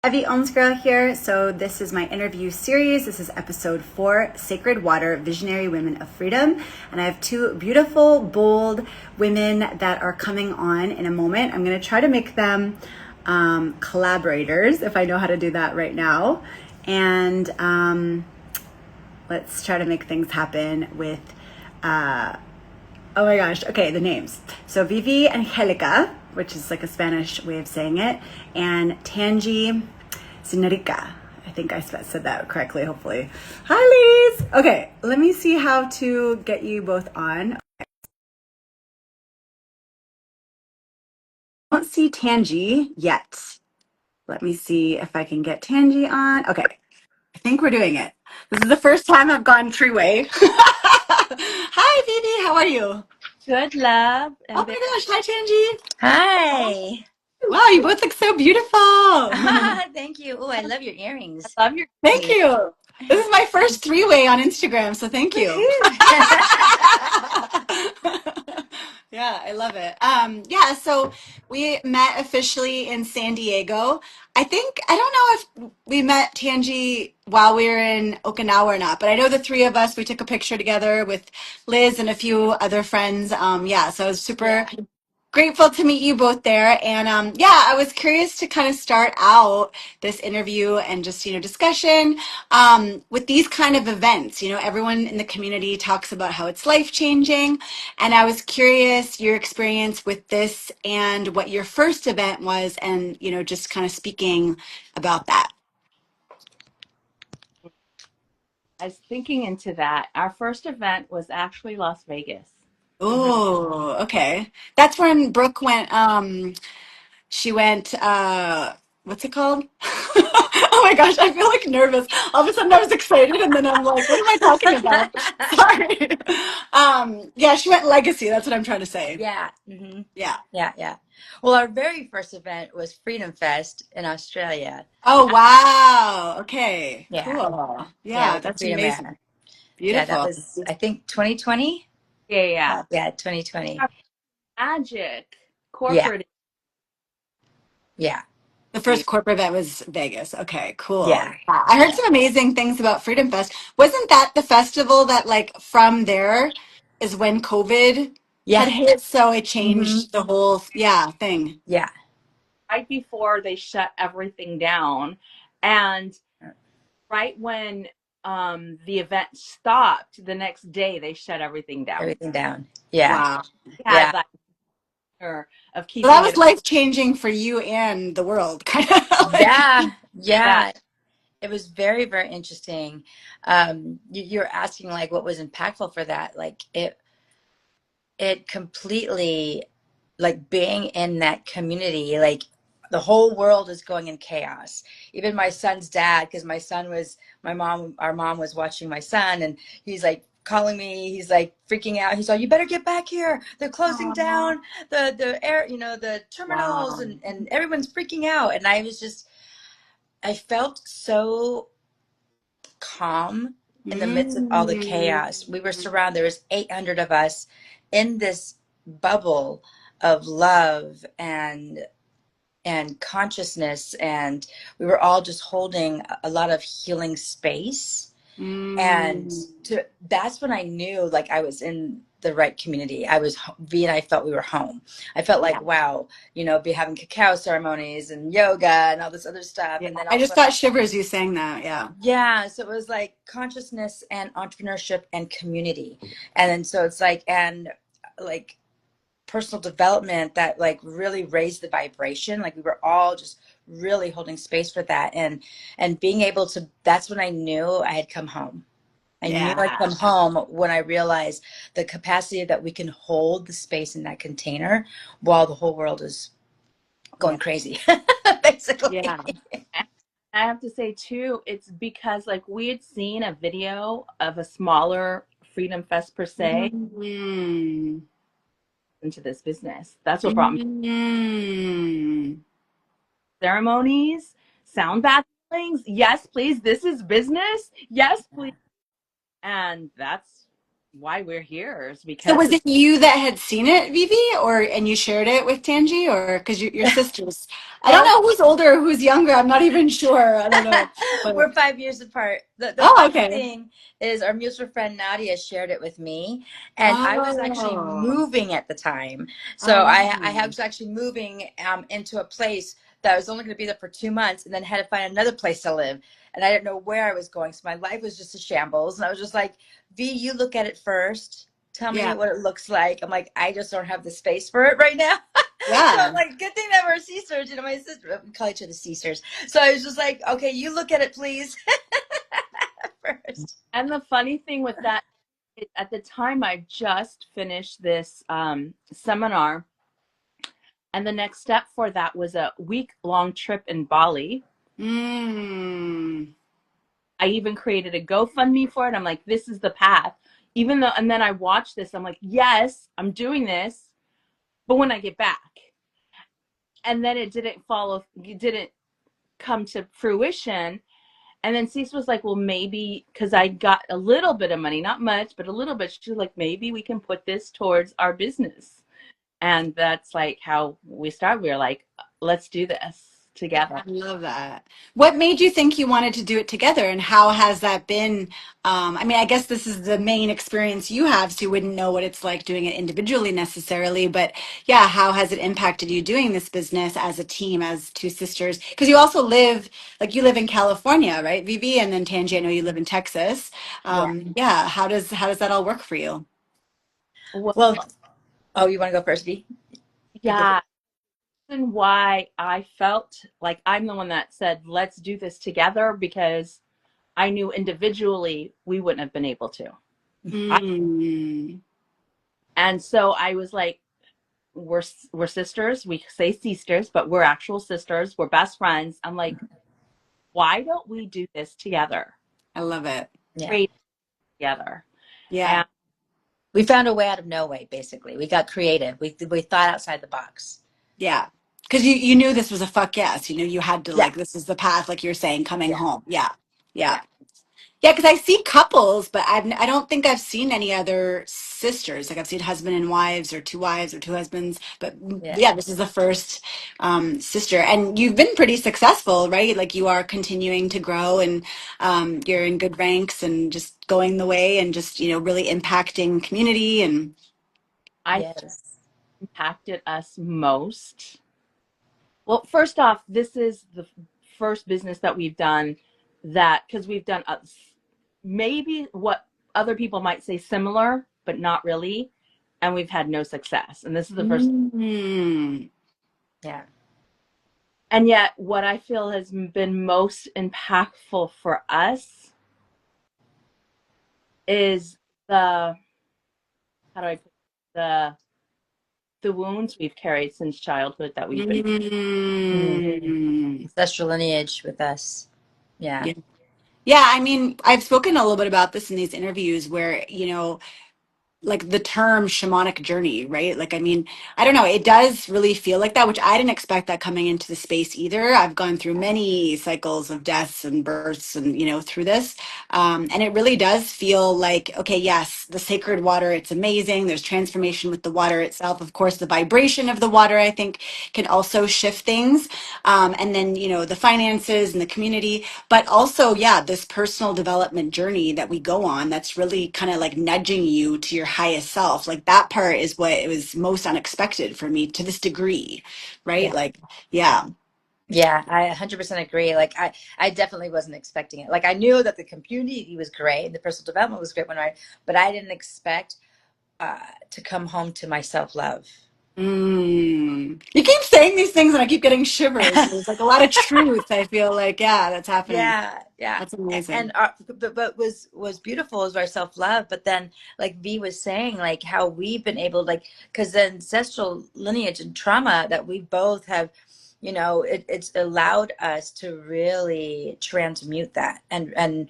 Evie Girl here. So this is my interview series. This is episode 4, Sacred Water, Visionary Women of Freedom. And I have two beautiful, bold women that are coming on in a moment. I'm going to try to make them collaborators, if I know how to do that right now. And let's try to make things happen with, oh my gosh, okay, the names. So Vivi and Angelica, which is like a Spanish way of saying it, and Tangee Zenryka. I think I said that correctly, hopefully. Hi, ladies. Okay, let me see how to get you both on. I don't see Tangee yet. Let me see if I can get Tangee on. Okay, I think we're doing it. This is the first time I've gone three-way. Hi, Vivi. How are you? Good, love. Oh my gosh. Hi, Tangee. Hi. Wow, you both look so beautiful. Thank you. Oh, I love your earrings. I love your Thank face. you. This is my first three-way on Instagram, so thank you. Yeah, I love it. Yeah, so we met officially in San Diego. I don't know if we met Tangee while we were in Okinawa or not, but I know the three of us, we took a picture together with Liz and a few other friends. Yeah, so I was super grateful to meet you both there. And yeah, I was curious to kind of start out this interview and just, discussion with these kind of events. Everyone in the community talks about how it's life changing. And I was curious your experience with this and what your first event was and, just kind of speaking about that. I was thinking into that. Our first event was actually Las Vegas. Oh, okay. That's when Brooke went. She went, what's it called? Oh my gosh, I feel like nervous. All of a sudden I was excited and then I'm like, what am I talking about? Sorry. Yeah, she went legacy. That's what I'm trying to say. Yeah. Yeah. Yeah. Well, our very first event was Freedom Fest in Australia. Oh, wow. Okay, Yeah. cool. Yeah, Yeah, with the that's Freedom amazing. Air. Yeah, that Beautiful. was, I think, 2020. Yeah. Yeah, 2020. Magic Yeah. corporate. Yeah. The first corporate event was Vegas. Okay, cool. Yeah. Yeah, I heard Yeah. some amazing things about Freedom Fest. Wasn't that the festival that, like, from there is when COVID had Yeah. hit? So it hmm changed the whole, yeah, thing. Yeah. Right before they shut everything down. And right when the event stopped, the next day they shut everything down. Everything down. Yeah. Wow. We Yeah. had that honor of So that keeping was it. life changing for you and the world, kind of like. Yeah. Yeah. Yeah. It was very, very interesting. You're asking like what was impactful for that. Like it completely, like being in that community, like the whole world is going in chaos. Even my son's dad, because our mom was watching my son, and he's like calling me. He's like freaking out. He's like, "You better get back here. They're closing Aw. down the air, the terminals, Wow. and everyone's freaking out." And I felt so calm in the midst of all the Mm. chaos. We were surrounded, there was 800 of us in this bubble of love and consciousness, and we were all just holding a lot of healing space. And Mm. that's when I knew like I was in the right community. V and I felt we were home. I felt Yeah. like, wow, be having cacao ceremonies and yoga and all this other stuff. Yeah. And then I just also, got shivers you saying that. Yeah. yeah, so it was like consciousness and entrepreneurship and community. And then so it's like, and like personal development that like really raised the vibration. Like we were all just really holding space for that. And being able to, that's when I knew I had come home. I knew I'd Yeah. come home when I realized the capacity that we can hold the space in that container while the whole world is Yeah. going crazy, basically. Yeah. And I have to say too, it's because like we had seen a video of a smaller Freedom Fest per se Mm. into this business. That's what brought me Mm. ceremonies, sound bath things. Yes, please. This is business. Yes, please. And that's why we're here is So because was of, it you that had seen it, Vivi, or and you shared it with Tangee, or because you're sisters? I don't Well, know who's older or who's younger. I'm not even sure. I don't know. But we're 5 years apart. The oh, funny okay. thing is, our mutual friend Nadia shared it with me, and I was actually Oh, moving at the time. So I oh, was actually moving into a place that I was only going to be there for 2 months, and then had to find another place to live. And I didn't know where I was going. So my life was just a shambles. And I was just like, V, you look at it first. Tell me yeah, what it looks like. I'm like, I just don't have the space for it right now. So I'm yeah. like, good thing that we're sisters. You know, my sister, we call each other sisters. So I was just like, okay, you look at it, please, first. and the funny thing with that, at the time I just finished this seminar, and the next step for that was a week-long trip in Bali. Mm, I even created a GoFundMe for it. I'm like, this is the path. Even though, and then I watched this, I'm like, yes, I'm doing this, but when I get back, and then it didn't come to fruition. And then Cece was like, well, maybe because I got a little bit of money, not much, but a little bit. She was like, maybe we can put this towards our business. And that's like how we started. We were like, let's do this together. I love that. What made you think you wanted to do it together, and how has that been? I mean, I guess this is the main experience you have, so you wouldn't know what it's like doing it individually necessarily. But yeah, how has it impacted you doing this business as a team, as two sisters? Because you also live, like, you live in California, right, Vivi? And then Tangie, I know you live in Texas. Yeah. Yeah, how does that all work for you? Well, Well, oh, you want to go first, V? You go yeah. And why I felt like I'm the one that said, let's do this together because I knew individually we wouldn't have been able to. I, Mm, and so I was like, we're sisters. We say sisters, but we're actual sisters. We're best friends. I'm like, why don't we do this together? I love it. Yeah. Create together. Yeah. And We found a way out of no way, basically. We got creative. We thought outside the box. Yeah. Because you knew this was a fuck yes. You knew you had to, Yeah. like, this is the path, like you're saying, coming Yeah. home. Yeah. Yeah. Yeah. Yeah, because I see couples, but I don't think I've seen any other sisters. Like I've seen husband and wives or two husbands. But Yeah. yeah, this is the first sister. And you've been pretty successful, right? Like you are continuing to grow and you're in good ranks and just going the way and just, really impacting community and I think Yes. impacted us most. Well, first off, this is the first business that we've done that because we've done maybe what other people might say similar, but not really. And we've had no success. And this is the first. mm, Yeah. And yet, what I feel has been most impactful for us is how do I put it? the wounds we've carried since childhood that we've been. Mm. mm. Ancestral lineage with us. Yeah. Yeah. Yeah, I mean, I've spoken a little bit about this in these interviews where, like the term shamanic journey, right? Like, I mean, I don't know, it does really feel like that, which I didn't expect that coming into the space either. I've gone through many cycles of deaths and births and, through this. And it really does feel like, okay, yes, the sacred water, it's amazing. There's transformation with the water itself. Of course, the vibration of the water, I think, can also shift things. And then, the finances and the community, but also, yeah, this personal development journey that we go on that's really kind of like nudging you to your highest self. Like that part is what it was most unexpected for me to this degree, right? Yeah. Like, yeah. Yeah, I 100% agree. Like I definitely wasn't expecting it. Like I knew that the community was great, the personal development was great but I didn't expect to come home to my self-love. You keep saying these things and I keep getting shivers. There's like a lot of truth. I feel like, yeah, that's happening. Yeah, yeah. That's amazing. And but was beautiful is our self-love. But then, like V was saying, like how we've been able, like, because the ancestral lineage and trauma that we both have, it's allowed us to really transmute that and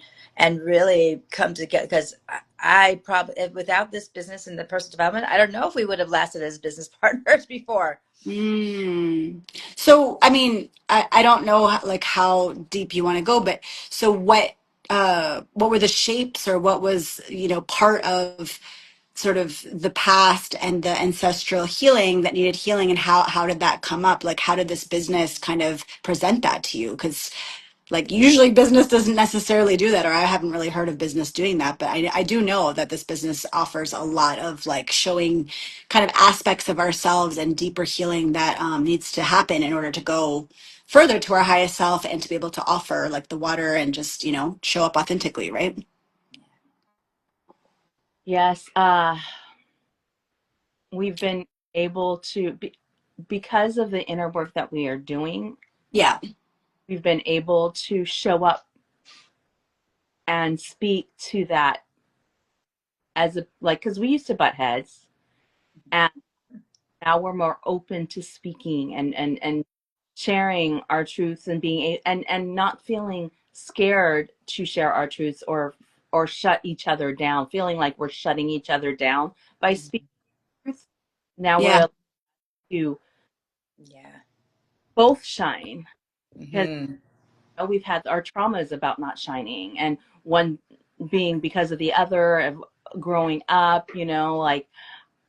really come together. Because I probably, without this business and the personal development, I don't know if we would have lasted as business partners before. Mm. So, I mean, I don't know like how deep you want to go, but so what, what were the shapes, or what was, part of sort of the past and the ancestral healing that needed healing, and how did that come up? Like, how did this business kind of present that to you? Because like usually business doesn't necessarily do that, or I haven't really heard of business doing that, but I do know that this business offers a lot of like showing kind of aspects of ourselves and deeper healing that needs to happen in order to go further to our highest self and to be able to offer like the water and just, show up authentically, right? Yes, we've been able to because of the inner work that we are doing, Yeah. we've been able to show up and speak to that as a like because we used to butt heads, and now we're more open to speaking and sharing our truths and and not feeling scared to share our truths or shut each other down, feeling like we're shutting each other down by speaking truth. Now we're Yeah. able to Yeah. both shine because Hmm. we've had our traumas about not shining, and one being because of the other of growing up, like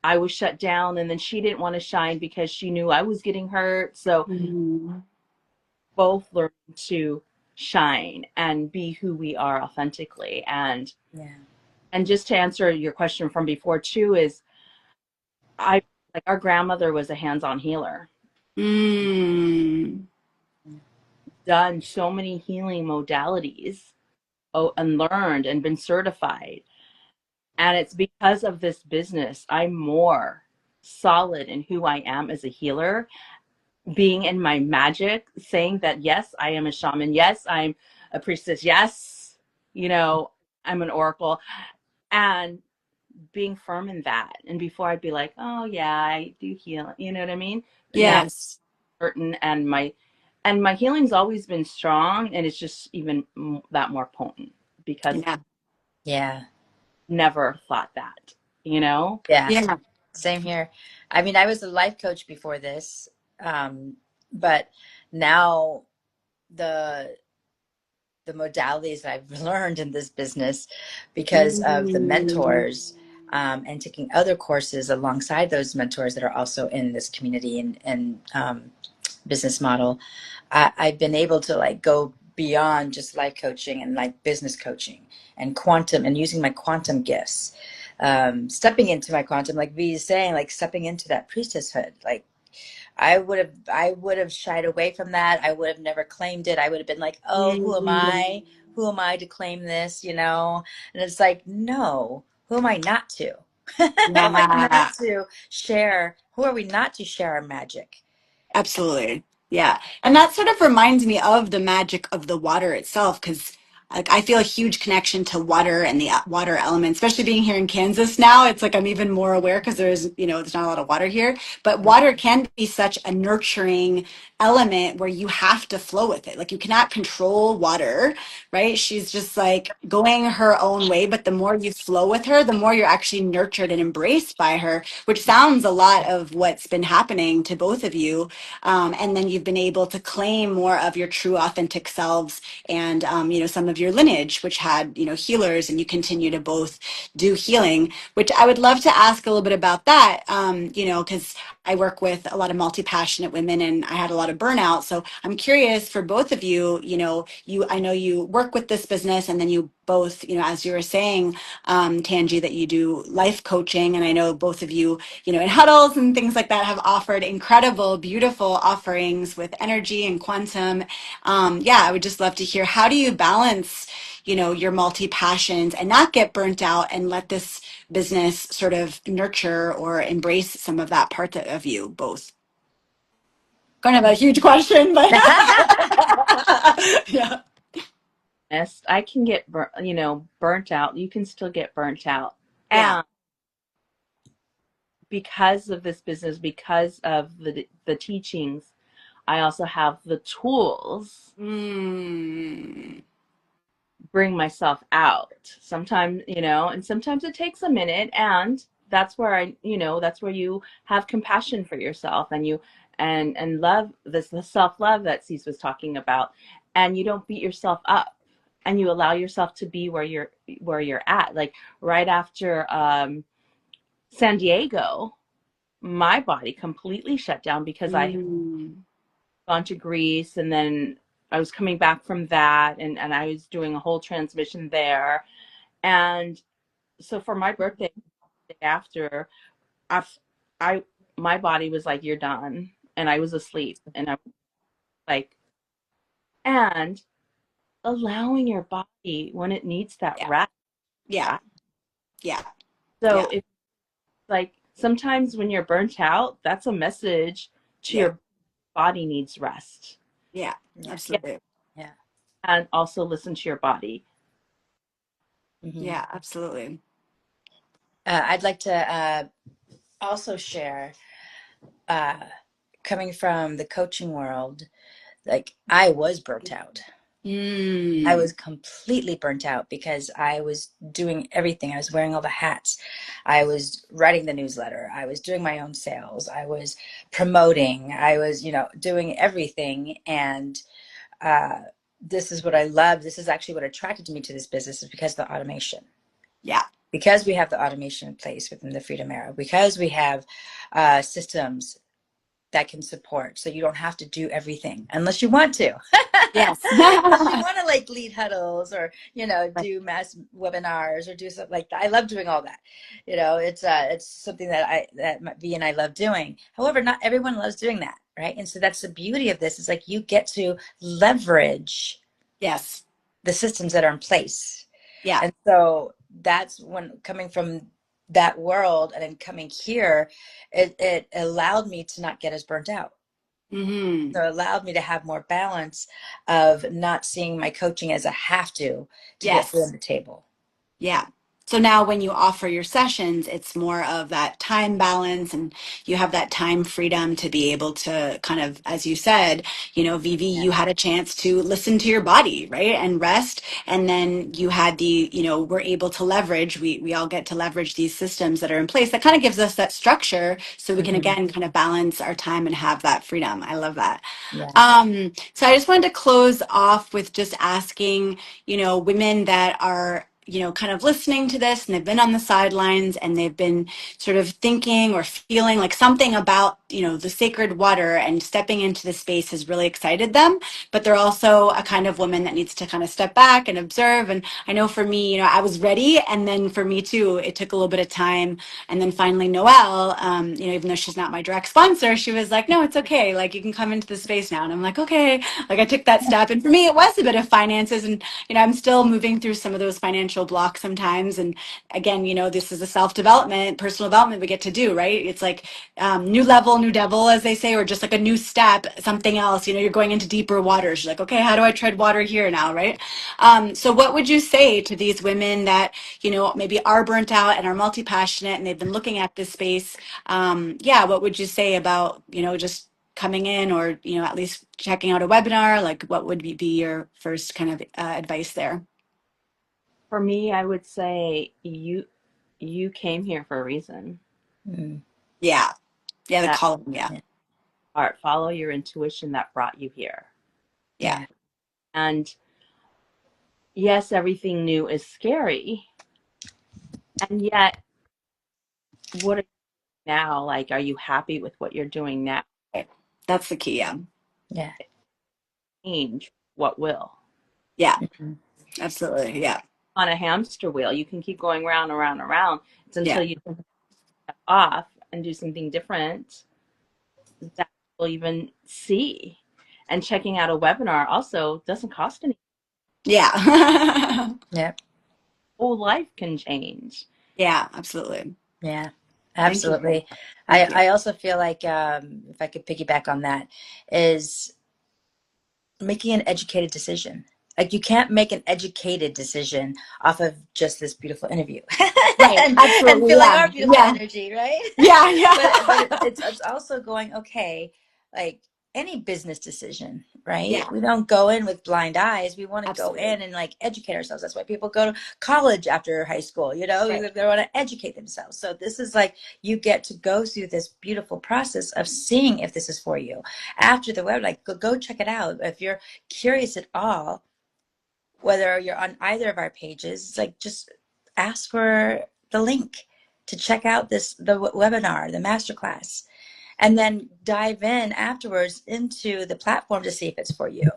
I was shut down and then she didn't want to shine because she knew I was getting hurt. So Mhm. both learn to shine and be who we are authentically. Yeah. And just to answer your question from before too is I like our grandmother was a hands-on healer, Mm. done so many healing modalities, and learned and been certified. And it's because of this business I'm more solid in who I am as a healer, being in my magic, saying that yes, I am a shaman, yes, I'm a priestess, yes, you know, I'm an oracle, and being firm in that. And before I'd be like, oh yeah, I do heal, you know what I mean? But now Yes. certain, and my healing's always been strong, and it's just even that more potent because Yeah. Yeah. never thought that, you know? Yeah. Yeah. Same here. I mean, I was a life coach before this, but now the the modalities that I've learned in this business because of the Mm. mentors, and taking other courses alongside those mentors that are also in this community and business model, I've been able to like go beyond just life coaching and like business coaching and quantum and using my quantum gifts, stepping into my quantum, like V is saying, like stepping into that priestesshood. Like I would have shied away from that. I would have never claimed it. I would have been like, oh, who am Mm. I? Who am I to claim this, And it's like, no, who am I not to? Who am I Yeah. not to share? Who are we not to share our magic? Absolutely. Yeah. And that sort of reminds me of the magic of the water itself, because like I feel a huge connection to water and the water element, especially being here in Kansas now. It's like I'm even more aware because there's not a lot of water here. But water can be such a nurturing element where you have to flow with it. Like you cannot control water, right? She's just like going her own way. But the more you flow with her, the more you're actually nurtured and embraced by her, which sounds a lot of what's been happening to both of you, and then you've been able to claim more of your true authentic selves and some of your lineage, which had healers, and you continue to both do healing, which I would love to ask a little bit about that, because I work with a lot of multi-passionate women and I had a lot of burnout. So I'm curious for both of you, I know you work with this business, and then you both, as you were saying, Tangee, that you do life coaching. And I know both of you, in huddles and things like that, have offered incredible, beautiful offerings with energy and quantum. Yeah, I would just love to hear, how do you balance, your multi passions and not get burnt out and let this business sort of nurture or embrace some of that part of you both? Kind of a huge question, but yeah. I can get burnt out. You can still get burnt out. Yeah. And because of this business, because of the teachings, I also have the tools Mm. bring myself out. Sometimes, and sometimes it takes a minute, and that's where that's where you have compassion for yourself, and you and love, this the self-love that Cece was talking about, and you don't beat yourself up. and you allow yourself to be where you're at. Like right after San Diego, my body completely shut down because I had Mm. gone to Greece, and then I was coming back from that, and I was doing a whole transmission there. And so for my birthday, the day after, I, I, my body was like, "You're done," and I was asleep, and I was like, and allowing your body when it needs that Yeah. rest, Yeah. right? Yeah. So Yeah. if like sometimes when you're burnt out, that's a message to Yeah. your body needs rest. Yeah. Yeah. Yeah, Absolutely. Yeah. and also listen to your body. Hmm. Yeah. Absolutely. I'd like to also share, uh, coming from the coaching world, like I was burnt out. I Mm. was completely burnt out because I was doing everything. I was wearing all the hats. I was writing the newsletter. I was doing my own sales. I was promoting. I was, doing everything. And uh, this is what I love. This is actually what attracted me to this business, is because of the automation. Yeah. Because we have the automation in place within the Freedom Era, because we have systems that can support, so you don't have to do everything unless you want to. Yes. Unless you want to like lead huddles, or Right. do mass webinars, or do something like that. I love doing all that. It's something that V and I love doing. However, not everyone loves doing that, right? And so that's the beauty of this, is like you get to leverage Yes. the systems that are in place. Yeah. And so that's when, coming from that world and then coming here, it allowed me to not get as burnt out. Hmm. So it allowed me to have more balance of not seeing my coaching as a have to get food on Yes. the table. Yeah. So now when you offer your sessions, it's more of that time balance and you have that time freedom to be able to kind of, as you said, Vivi, Yeah. you had a chance to listen to your body, right? And rest. And then you had we're able to leverage, we all get to leverage these systems that are in place that kind of gives us that structure so we can, Hmm. again, kind of balance our time and have that freedom. I love that. Yeah. So I just wanted to close off with just asking, women that are, kind of listening to this and they've been on the sidelines and they've been sort of thinking or feeling like something about, the sacred water and stepping into the space has really excited them. But they're also a kind of woman that needs to kind of step back and observe. And I know for me, I was ready. And then for me too, it took a little bit of time. And then finally, Noelle, even though she's not my direct sponsor, she was like, no, it's okay. Like you can come into the space now. And I'm like, okay. Like I took that step. And for me, it was a bit of finances. And, I'm still moving through some of those financial blocks sometimes. And again, this is a self-development, personal development we get to do, right? It's like new level, new devil, as they say, or just like a new step, something else. You're going into deeper waters. You're like, okay, how do I tread water here now, right? So what would you say to these women that, maybe are burnt out and are multi-passionate and they've been looking at this space? Yeah, what would you say about, just coming in or, at least checking out a webinar? Like what would be your first kind of advice there? For me, I would say you came here for a reason. Mm. Yeah. Yeah. The That column. Yeah. Yeah. part, follow your intuition that brought you here. Yeah. Yeah. And yes, everything new is scary. And yet, what are you now? Like, are you happy with what you're doing now? Right. That's the key. Yeah. Yeah. Change what will. Yeah. Mhm. Absolutely. Yeah. On a hamster wheel, you can keep going round and round and round. It's Yeah. until you step off and do something different that you'll even see. And checking out a webinar also doesn't cost anything. Yeah. Yeah. Whole life can change. Yeah. Absolutely. Yeah. Thank you. Absolutely. I, Thank you. I also feel like, if I could piggyback on that, is making an educated decision. Like you can't make an educated decision off of just this beautiful interview Right. and Absolutely. feeling Yeah. our beautiful Yeah. energy, right? Yeah. But Yeah. it's also going, okay, like any business decision, right? Yeah. We don't go in with blind eyes. We want to go Absolutely. in and like educate ourselves. That's why people go to college after high school, Right. they want to educate themselves. So this is like you get to go through this beautiful process of seeing if this is for you. After the web, like go check it out. If you're curious at all, whether you're on either of our pages, it's like just ask for the link to check out the webinar, the masterclass, and then dive in afterwards into the platform to see if it's for you.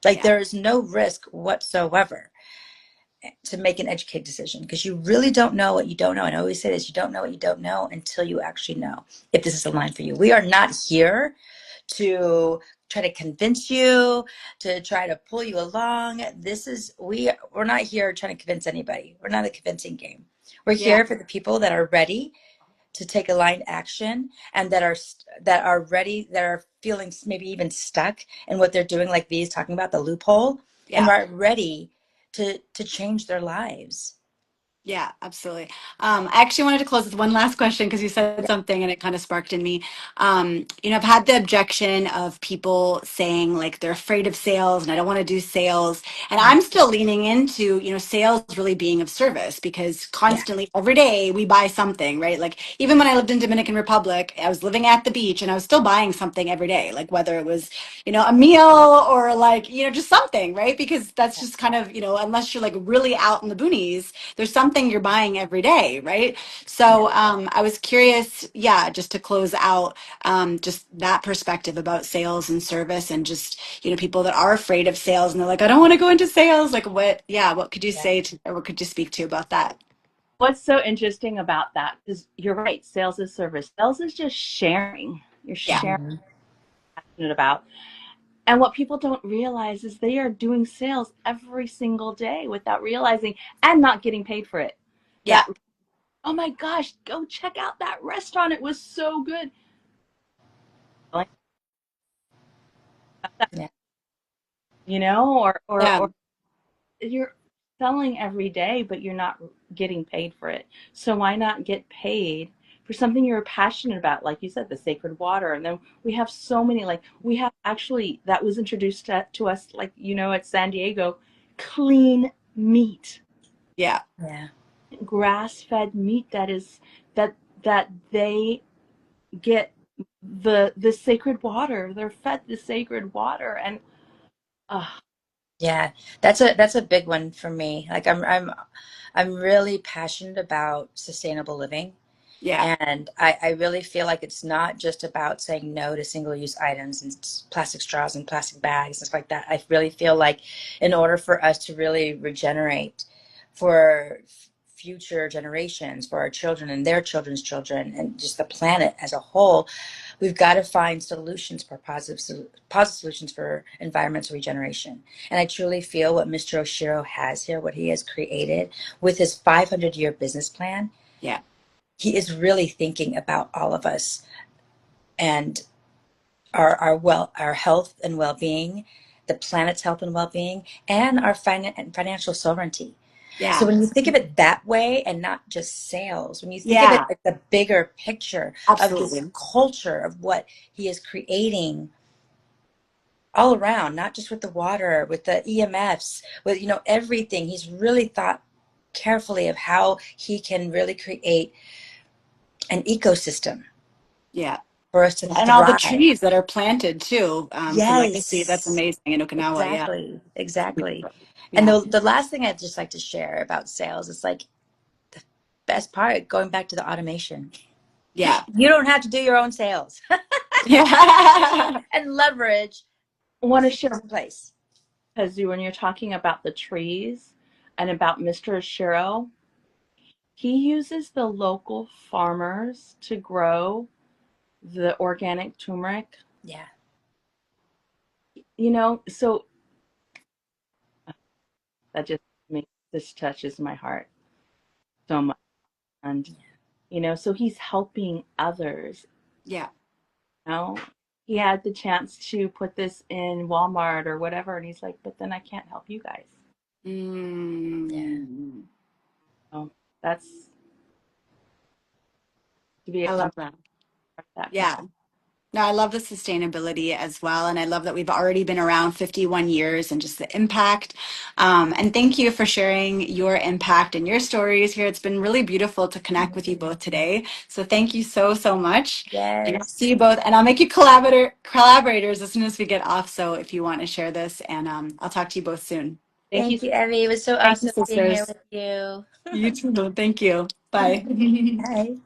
Like, Yeah. there is no risk whatsoever to make an educated decision, because you really don't know what you don't know. And I always say this, you don't know what you don't know until you actually know if this is aligned for you. We are not here to try to convince you, to try to pull you along. We're not here trying to convince anybody. We're not a convincing game. We're Yeah. here for the people that are ready to take aligned action, and that are ready, that are feeling maybe even stuck in what they're doing, like V's talking about, the loophole, and Yeah. are ready to change their lives. Yeah, absolutely. I actually wanted to close with one last question because you said Yeah, something and it kind of sparked in me. I've had the objection of people saying like they're afraid of sales and I don't want to do sales. And I'm still leaning into, sales really being of service because yeah, constantly every day we buy something, right? Like even when I lived in Dominican Republic, I was living at the beach and I was still buying something every day, like whether it was, a meal or like, just something, right? Because that's just kind of, unless you're like really out in the boonies, there's something you're buying every day, right? yeah, So I was curious, yeah, just to close out just that perspective about sales and service and just, people that are afraid of sales and they're like, I don't want to go into sales. Like what could you yeah, say to, or what could you speak to about that? What's so interesting about that? Because you're right, sales is service. Sales is just sharing. You're Yeah, sharing mhm, what you're passionate about. And what people don't realize is they are doing sales every single day without realizing and not getting paid for it. yeah, That, oh my gosh, go check out that restaurant. It was so good. Like, yeah, or yeah, you're selling every day, but you're not getting paid for it. So why not get paid for something you're passionate about? Like you said, the sacred water. And then we have so many, like we have actually, that was introduced to us, like, at San Diego, clean meat, yeah, yeah, grass fed meat that they get the sacred water. They're fed the sacred water. And uh, yeah. That's a big one for me. Like, I'm really passionate about sustainable living. yeah, And I really feel like it's not just about saying no to single use items and plastic straws and plastic bags and stuff like that. I really feel like in order for us to really regenerate for future generations, for our children and their children's children, and just the planet as a whole, we've got to find solutions for positive solutions for environmental regeneration. And I truly feel what Mr. Oshiro has here, what he has created with his 500-year business plan, yeah, he is really thinking about all of us and our health and well-being, the planet's health and well-being, and our financial sovereignty. So yeah, when you think of it that way, and not just sales, when you think of it yeah, like the bigger picture of this absolutely. culture of what he is creating all around, not just with the water, with the EMFs, with everything, he's really thought carefully of how he can really create an ecosystem Yeah. for us to And all the thrive. trees that are planted too. From what I see, that's Yes, amazing in Okinawa. Yeah. exactly, exactly. And Yeah. the last thing I'd just like to share about sales is like the best part, going back to the automation. Yeah. You don't have to do your own sales Yeah. and leverage I the want to systems share in place. because when you're talking about the trees and about Mr. Ashiro, he uses the local farmers to grow the organic turmeric. Yeah, So that just makes this touches my heart so much. And so he's helping others. Yeah. You know, he had the chance to put this in Walmart or whatever, and he's like, but then I can't help you guys. yeah, Mm. So that's to be a I part love that. of that Yeah. company. No, I love the sustainability as well. And I love that we've already been around 51 years and just the impact. And thank you for sharing your impact and your stories here. It's been really beautiful to connect with you both today. So thank you so, so much. And I'll see yes, you both. And I'll make you collaborators as soon as we get off. So if you want to share this, and I'll talk to you both soon. Thank you. Thank you, Evie. It was so Thank you, awesome being here sisters. with you. You too. Thank you. Bye. Bye.